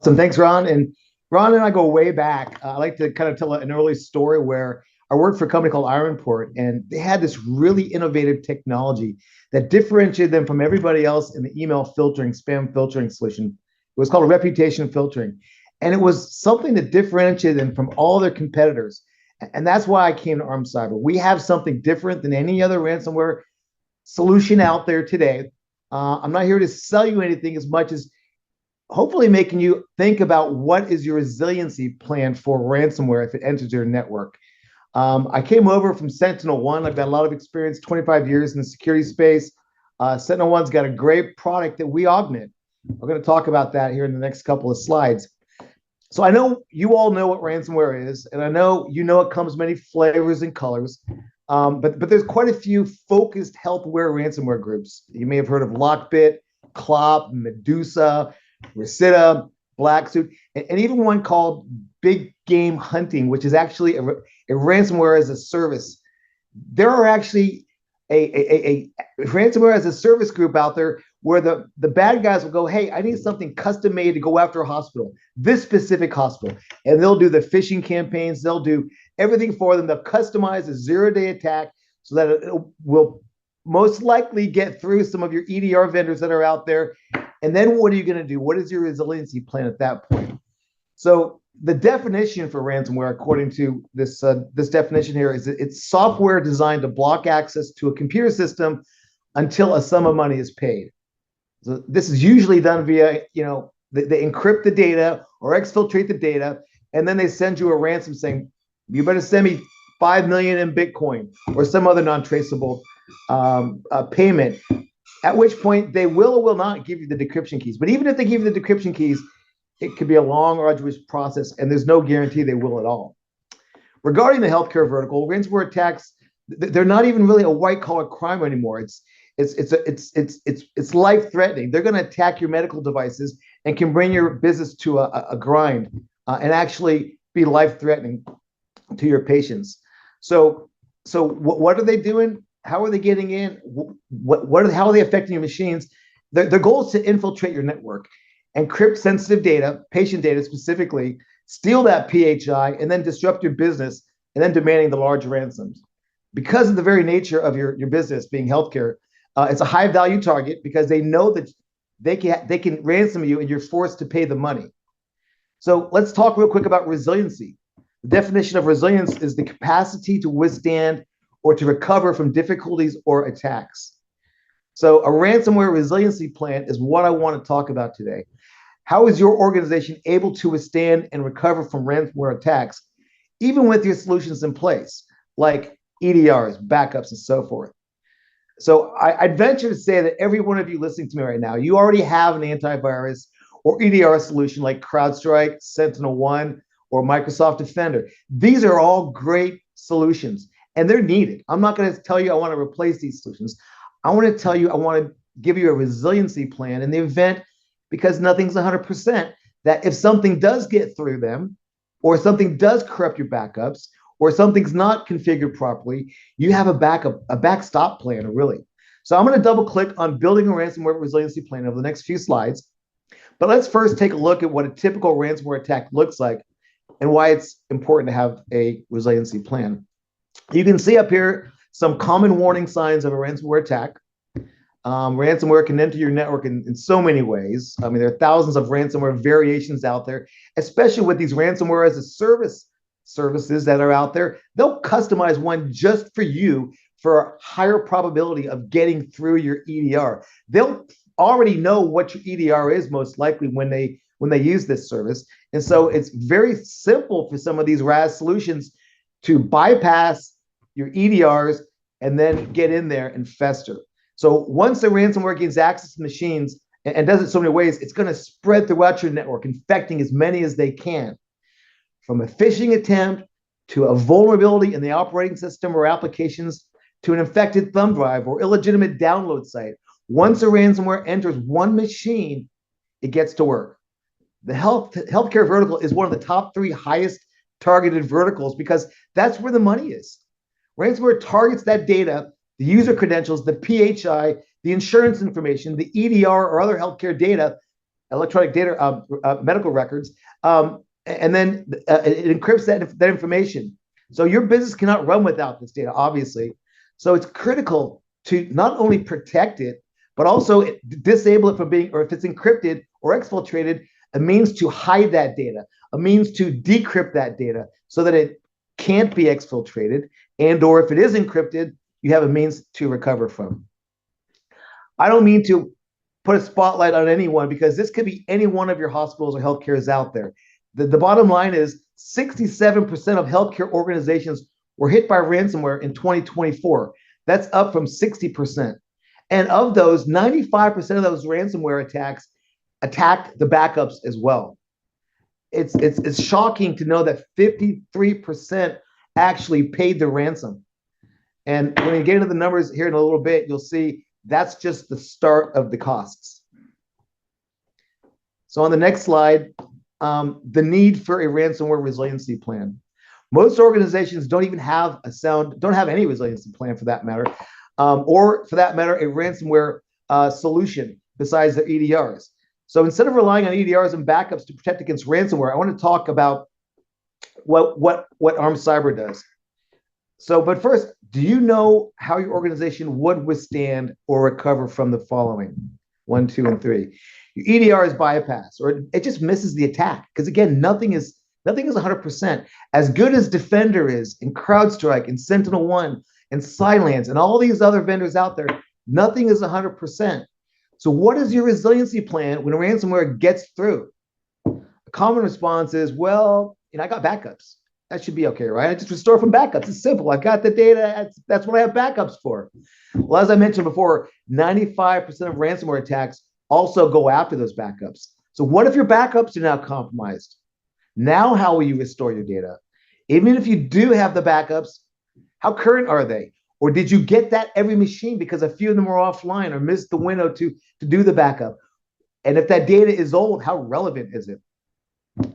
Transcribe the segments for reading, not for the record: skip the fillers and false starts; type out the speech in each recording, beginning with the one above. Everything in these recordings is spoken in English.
Awesome. Thanks, Ron. And Ron and I go way back. I like to kind of tell an early story where I worked for a company called Ironport, and they had this really innovative technology that differentiated them from everybody else in the email filtering, spam filtering solution. It was called reputation filtering. And it was something that differentiated them from all their competitors. And that's why I came to Arm Cyber. We have something different than any other ransomware solution out there today. I'm not here to sell you anything as much as hopefully making you think about what is your resiliency plan for ransomware if it enters your network. I came over from Sentinel One. I've got a lot of experience, 25 years in the security space. Sentinel One's got a great product that we augment. We're going to talk about that here in the next couple of slides. So I know you all know what ransomware is, and I know you know it comes many flavors and colors. But there's quite a few focused healthware ransomware groups. You may have heard of Lockbit, Clop, Medusa, Resita, Black Suit, and even one called Big Game Hunting, which is actually a ransomware as a service. There are actually a ransomware as a service group out there where the bad guys will go, hey, I need something custom made to go after a hospital, this specific hospital. And they'll do the phishing campaigns. They'll do everything for them. They'll customize a zero-day attack so that it will most likely get through some of your EDR vendors that are out there. And then what are you going to do? What is your resiliency plan at that point? So the definition for ransomware, according to this definition here, is that it's software designed to block access to a computer system until a sum of money is paid. So this is usually done via, they encrypt the data or exfiltrate the data, and then they send you a ransom saying, you better send me 5 million in Bitcoin or some other non-traceable payment, at which point they will or will not give you the decryption keys. But even if they give you the decryption keys, it could be a long, arduous process, and there's no guarantee they will at all. Regarding the healthcare vertical, ransomware attacks, they're not even really a white-collar crime anymore. It's life-threatening. They're going to attack your medical devices and can bring your business to a grind and actually be life-threatening to your patients. So what are they doing? How are they getting in? How are they affecting your machines? Their goal is to infiltrate your network, encrypt sensitive data, patient data specifically, steal that PHI, and then disrupt your business, and then demanding the large ransoms. Because of the very nature of your business being healthcare, it's a high value target because they know that they can ransom you and you're forced to pay the money. So let's talk real quick about resiliency. The definition of resilience is the capacity to withstand or to recover from difficulties or attacks. So a ransomware resiliency plan is what I want to talk about today. How is your organization able to withstand and recover from ransomware attacks, even with your solutions in place, like EDRs, backups, and so forth? So I'd venture to say that every one of you listening to me right now, you already have an antivirus or EDR solution like CrowdStrike, SentinelOne, or Microsoft Defender. These are all great solutions, and they're needed. I'm not going to tell you I want to replace these solutions. I want to tell you I want to give you a resiliency plan in the event, because nothing's 100%, that if something does get through them, or something does corrupt your backups, or something's not configured properly, you have a backstop plan, really. So I'm going to double click on building a ransomware resiliency plan over the next few slides. But let's first take a look at what a typical ransomware attack looks like and why it's important to have a resiliency plan. You can see up here some common warning signs of a ransomware attack. Ransomware can enter your network in so many ways. I mean, there are thousands of ransomware variations out there, especially with these ransomware as a services that are out there. They'll customize one just for you for a higher probability of getting through your EDR. They'll already know what your EDR is most likely when they use this service. And so it's very simple for some of these RAS solutions to bypass your EDRs and then get in there and fester. So once the ransomware gains access to machines and does it so many ways, it's going to spread throughout your network, infecting as many as they can. From a phishing attempt to a vulnerability in the operating system or applications to an infected thumb drive or illegitimate download site. Once a ransomware enters one machine, it gets to work. The healthcare vertical is one of the top 3 highest targeted verticals because that's where the money is. Ransomware targets that data, the user credentials, the PHI, the insurance information, the EDR or other healthcare data electronic data, medical records, and then it encrypts that information. So your business cannot run without this data, obviously. So it's critical to not only protect it, but also disable it from being, or if it's encrypted or exfiltrated, a means to hide that data, a means to decrypt that data so that it can't be exfiltrated, and or if it is encrypted, you have a means to recover from. I don't mean to put a spotlight on anyone, because this could be any one of your hospitals or healthcares out there. The bottom line is 67% of healthcare organizations were hit by ransomware in 2024. That's up from 60%. And of those, 95% of those ransomware attacks attacked the backups as well. It's shocking to know that 53% actually paid the ransom. And when you get into the numbers here in a little bit, you'll see that's just the start of the costs. So on the next slide, the need for a ransomware resiliency plan. Most organizations don't even have don't have any resiliency plan for that matter, or for that matter, a ransomware solution besides their EDRs. So instead of relying on EDRs and backups to protect against ransomware, I want to talk about what Armed Cyber does. So, but first, do you know how your organization would withstand or recover from the following? 1, 2, and 3. Your EDR is bypassed, or it just misses the attack. Because again, nothing is 100%. As good as Defender is, and CrowdStrike, and SentinelOne, and Cylance, and all these other vendors out there, nothing is 100%. So what is your resiliency plan when a ransomware gets through? A common response is, well, I got backups. That should be okay, right? I just restore from backups. It's simple. I got the data. That's what I have backups for. Well, as I mentioned before, 95% of ransomware attacks also go after those backups. So what if your backups are now compromised? Now, how will you restore your data? Even if you do have the backups, how current are they? Or did you get that every machine because a few of them were offline or missed the window to do the backup? And if that data is old, how relevant is it?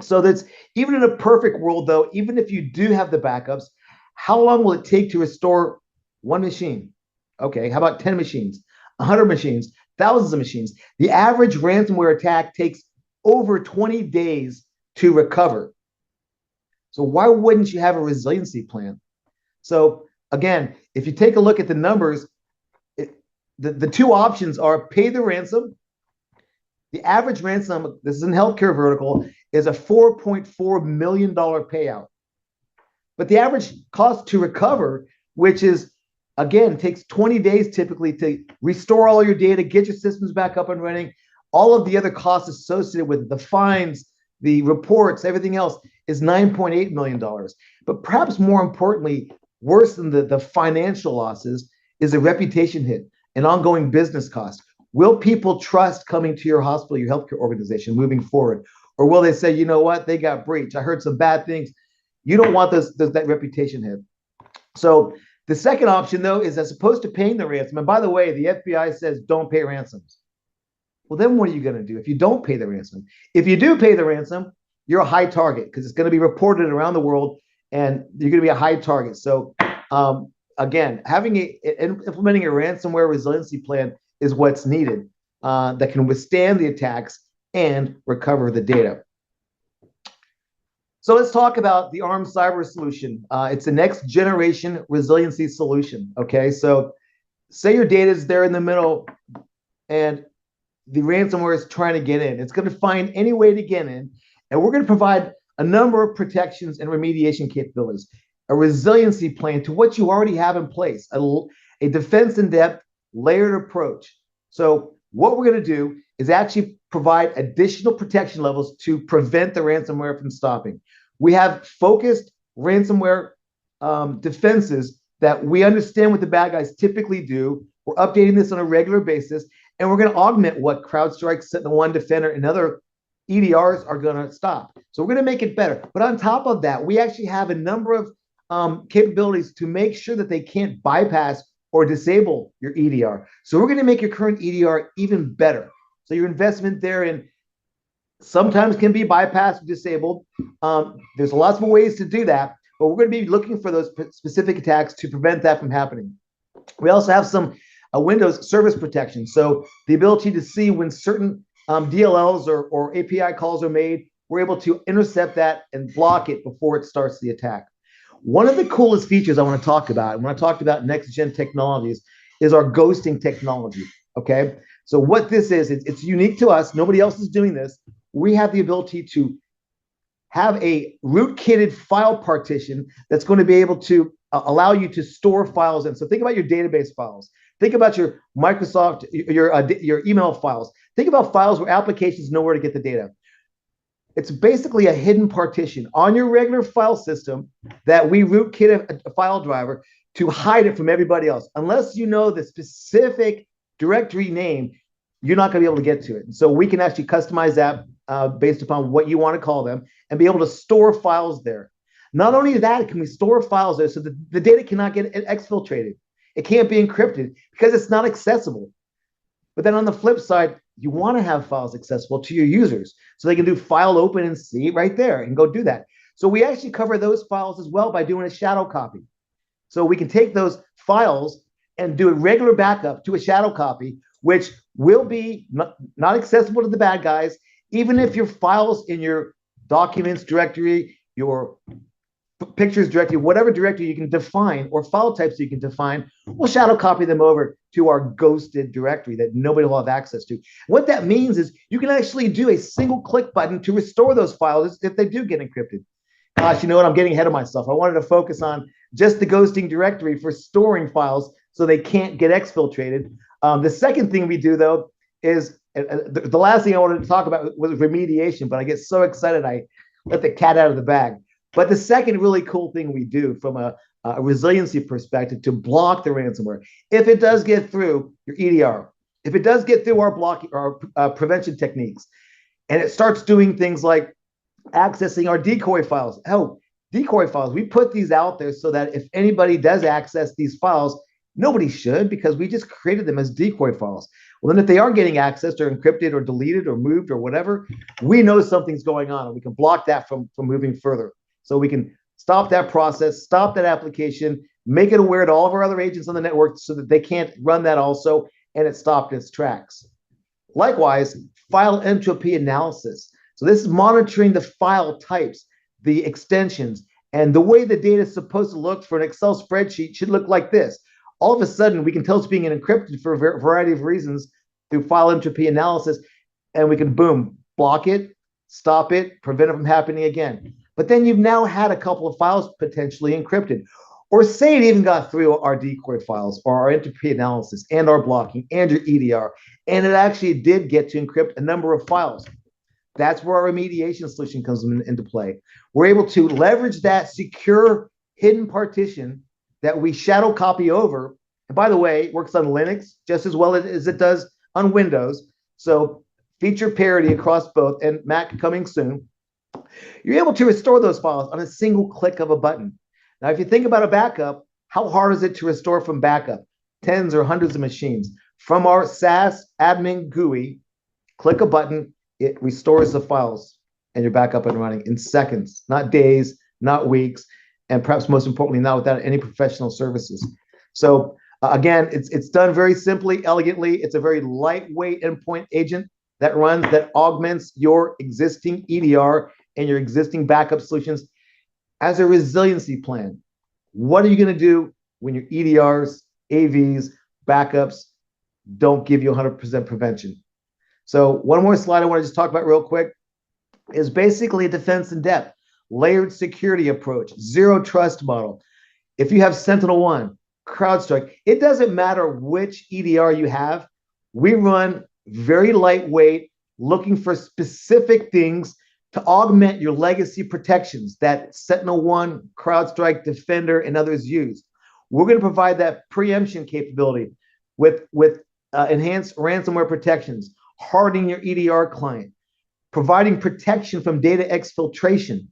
So that's, even in a perfect world, though, even if you do have the backups, how long will it take to restore one machine? Okay, how about 10 machines, 100 machines, thousands of machines? The average ransomware attack takes over 20 days to recover. So why wouldn't you have a resiliency plan? So again, if you take a look at the numbers, the two options are pay the ransom. The average ransom, this is in healthcare vertical, is a $4.4 million payout. But the average cost to recover, which is, again, takes 20 days typically to restore all your data, get your systems back up and running, all of the other costs associated with the fines, the reports, everything else, is $9.8 million. But perhaps more importantly, worse than the financial losses, is a reputation hit, an ongoing business cost. Will people trust coming to your hospital, your healthcare organization moving forward? Or will they say, you know what, they got breached, I heard some bad things? You don't want that reputation hit. So the second option, though, is as opposed to paying the ransom, and by the way, the FBI says don't pay ransoms. Well, then what are you going to do if you don't pay the ransom? If you do pay the ransom, you're a high target because it's going to be reported around the world and you're going to be a high target. So again, implementing a ransomware resiliency plan is what's needed that can withstand the attacks and recover the data. So let's talk about the Armed Cyber solution. It's the next generation resiliency solution. Okay, so say your data is there in the middle and the ransomware is trying to get in. It's going to find any way to get in, and we're going to provide a number of protections and remediation capabilities, a resiliency plan to what you already have in place, a defense in depth, layered approach. So what we're going to do is actually provide additional protection levels to prevent the ransomware from stopping. We have focused ransomware defenses that we understand what the bad guys typically do. We're updating this on a regular basis, and we're going to augment what CrowdStrike, SentinelOne, Defender, and other EDRs are going to stop. So we're going to make it better. But on top of that, we actually have a number of capabilities to make sure that they can't bypass or disable your EDR. So we're going to make your current EDR even better. So your investment therein sometimes can be bypassed or disabled. There's lots of ways to do that, but we're going to be looking for those specific attacks to prevent that from happening. We also have some Windows service protection. So the ability to see when certain DLLs or API calls are made, we're able to intercept that and block it before it starts the attack. One of the coolest features I want to talk about, and when I talked about next-gen technologies, is our ghosting technology, okay? So what this is, it's unique to us. Nobody else is doing this. We have the ability to have a rootkitted file partition that's going to be able to allow you to store files in. So think about your database files. Think about your Microsoft, your email files. Think about files where applications know where to get the data. It's basically a hidden partition on your regular file system that we rootkit a file driver to hide it from everybody else. Unless you know the specific directory name, you're not going to be able to get to it. And so we can actually customize that based upon what you want to call them and be able to store files there. Not only that, can we store files there so that the data cannot get exfiltrated. It can't be encrypted because it's not accessible. But then on the flip side, you want to have files accessible to your users so they can do file open and see right there and go do that. So we actually cover those files as well by doing a shadow copy. So we can take those files and do a regular backup to a shadow copy, which will be not accessible to the bad guys, even if your files in your documents directory, your pictures directory, whatever directory you can define or file types you can define, we'll shadow copy them over to our ghosted directory that nobody will have access to. What that means is you can actually do a single click button to restore those files if they do get encrypted. Gosh, you know what? I'm getting ahead of myself. I wanted to focus on just the ghosting directory for storing files so they can't get exfiltrated. The second thing we do, though, is the last thing I wanted to talk about was remediation, but I get so excited I let the cat out of the bag. But the second really cool thing we do from a resiliency perspective to block the ransomware, if it does get through your EDR, if it does get through our prevention techniques, and it starts doing things like accessing our decoy files. Oh, decoy files, we put these out there so that if anybody does access these files, nobody should because we just created them as decoy files. Well, then if they are getting accessed or encrypted or deleted or moved or whatever, we know something's going on and we can block that from moving further. So we can stop that process, stop that application, make it aware to all of our other agents on the network so that they can't run that also, and it stopped its tracks. Likewise, file entropy analysis. So this is monitoring the file types, the extensions, and the way the data is supposed to look for an Excel spreadsheet should look like this. All of a sudden, we can tell it's being encrypted for a variety of reasons through file entropy analysis, and we can, boom, block it, stop it, prevent it from happening again. But then you've now had a couple of files potentially encrypted. Or say it even got through our decoy files or our entropy analysis and our blocking and your EDR, and it actually did get to encrypt a number of files. That's where our remediation solution comes into play. We're able to leverage that secure hidden partition that we shadow copy over. And by the way, it works on Linux just as well as it does on Windows. So feature parity across both, and Mac coming soon. You're able to restore those files on a single click of a button. Now, if you think about a backup, how hard is it to restore from backup? Tens or hundreds of machines. From our SaaS admin GUI, click a button, it restores the files, and you're back up and running in seconds, not days, not weeks, and perhaps most importantly, not without any professional services. So again, it's done very simply, elegantly. It's a very lightweight endpoint agent that augments your existing EDR and your existing backup solutions as a resiliency plan. What are you going to do when your EDRs, AVs, backups don't give you 100% prevention? So one more slide I want to just talk about real quick is basically a defense in depth, layered security approach, zero trust model. If you have SentinelOne, CrowdStrike, it doesn't matter which EDR you have. We run very lightweight, looking for specific things to augment your legacy protections that SentinelOne, CrowdStrike, Defender, and others use. We're going to provide that preemption capability with enhanced ransomware protections, hardening your EDR client, providing protection from data exfiltration,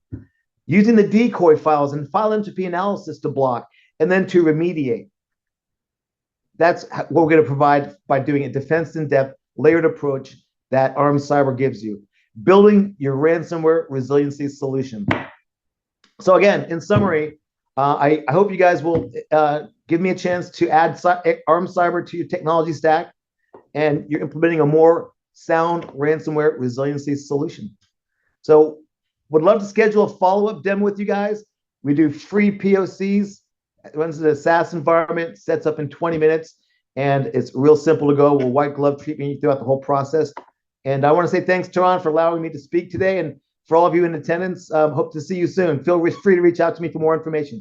using the decoy files and file entropy analysis to block, and then to remediate. That's what we're going to provide by doing a defense in depth, layered approach that Armed Cyber gives you, building your ransomware resiliency solution. So again, in summary, I hope you guys will give me a chance to add Armed Cyber to your technology stack, and you're implementing a more sound ransomware resiliency solution. So would love to schedule a follow-up demo with you guys. We do free POCs. It runs in a SaaS environment, sets up in 20 minutes, and it's real simple to go. We'll white glove treatment you throughout the whole process. And I want to say thanks, Teron, for allowing me to speak today. And for all of you in attendance, hope to see you soon. Feel free to reach out to me for more information.